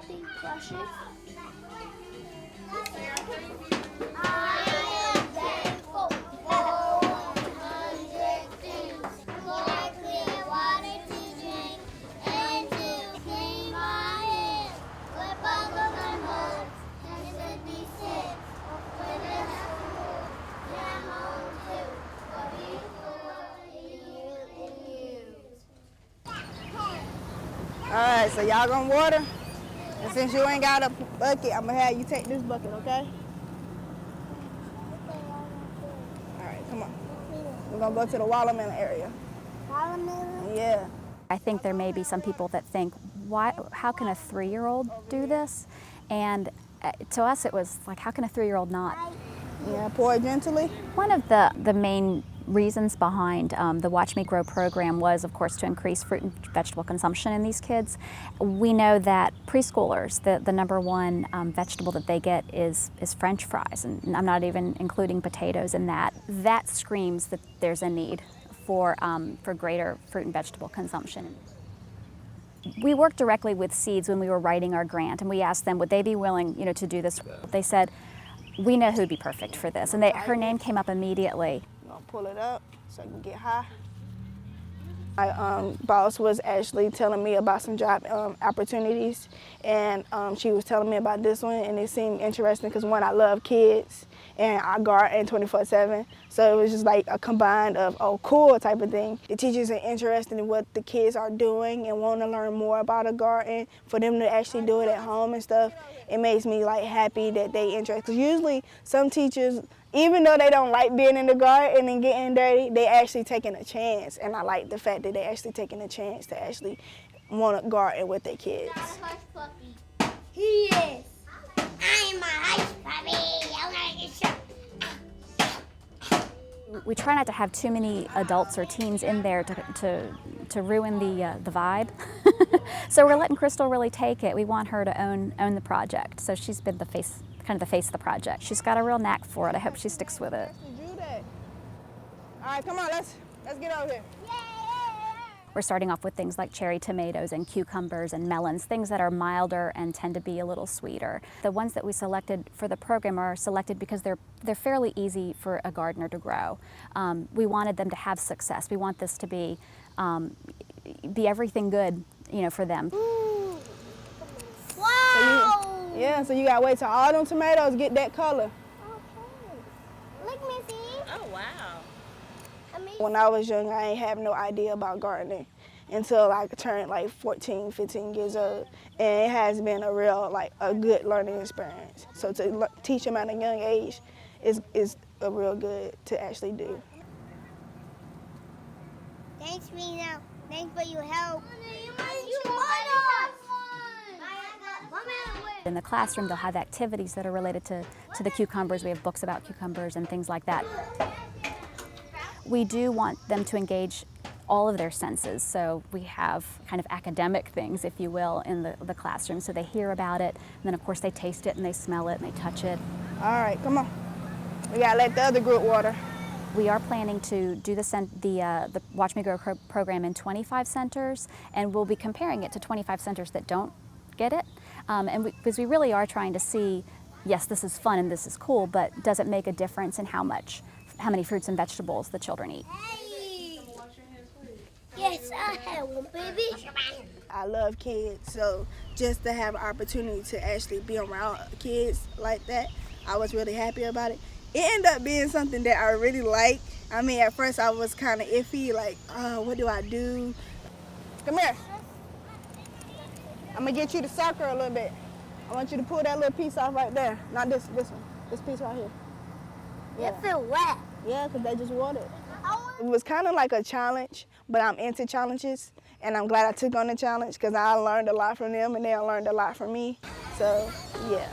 think brushes. All right, so y'all gonna water? And since you ain't got a bucket, I'm gonna have you take this bucket, okay? All right, come on. We're gonna go to the watermelon area. Watermelon? Yeah. I think there may be some people that think, how can a 3-year-old do this? And to us it was like, how can a 3-year-old not? Yeah, pour it gently. One of the main reasons behind the Watch Me Grow program was, of course, to increase fruit and vegetable consumption in these kids. We know that preschoolers, the number one vegetable that they get is French fries, and I'm not even including potatoes in that. That screams that there's a need for greater fruit and vegetable consumption. We worked directly with Seeds when we were writing our grant, and we asked them, would they be willing, to do this? They said, we know who'd be perfect for this, and her name came up immediately. I'm gonna pull it up so I can get high. My boss was actually telling me about some job opportunities, and she was telling me about this one, and it seemed interesting because, one, I love kids, and I garden 24/7, so it was just like a combined of, oh, cool type of thing. The teachers are interested in what the kids are doing and want to learn more about a garden, for them to actually do it at home and stuff. It makes me like happy that they interested. Because usually some teachers, even though they don't like being in the garden and getting dirty, they actually taking a chance. And I like the fact that they actually taking a chance to actually want to garden with their kids. Hush puppy. He is. I'm a hush puppy. We try not to have too many adults or teens in there to ruin the vibe. So we're letting Crystal really take it. We want her to own the project. So she's been kind of the face of the project. She's got a real knack for it. I hope she sticks with it. All right, come on, let's get over here. We're starting off with things like cherry tomatoes and cucumbers and melons, things that are milder and tend to be a little sweeter. The ones that we selected for the program are selected because they're fairly easy for a gardener to grow. We wanted them to have success. We want this to be everything good, for them. Wow! So you gotta wait till all them tomatoes get that color. Okay. Look, Missy. Oh, wow. When I was young, I ain't have no idea about gardening until I turned like 14, 15 years old. And it has been a real, a good learning experience. So to teach them at a young age is a real good to actually do. Thanks, Rena. Thanks for your help. In the classroom, they'll have activities that are related to the cucumbers. We have books about cucumbers and things like that. We do want them to engage all of their senses, so we have kind of academic things, if you will, in the classroom. So they hear about it, and then of course they taste it and they smell it and they touch it. All right, come on. We gotta let the other group water. We are planning to do the Watch Me Grow program in 25 centers, and we'll be comparing it to 25 centers that don't get it. Because we really are trying to see, yes, this is fun and this is cool, but does it make a difference in how many fruits and vegetables the children eat? Hey. Yes, I have one, baby. I love kids, so just to have an opportunity to actually be around kids like that, I was really happy about it. It ended up being something that I really like. I mean, at first I was kind of iffy, like, what do I do? Come here. I'm gonna get you to circle a little bit. I want you to pull that little piece off right there. Not this one, this piece right here. Yeah. It feel wet. Yeah, because they just watered. It was kind of like a challenge, but I'm into challenges, and I'm glad I took on the challenge because I learned a lot from them and they learned a lot from me. So, yeah.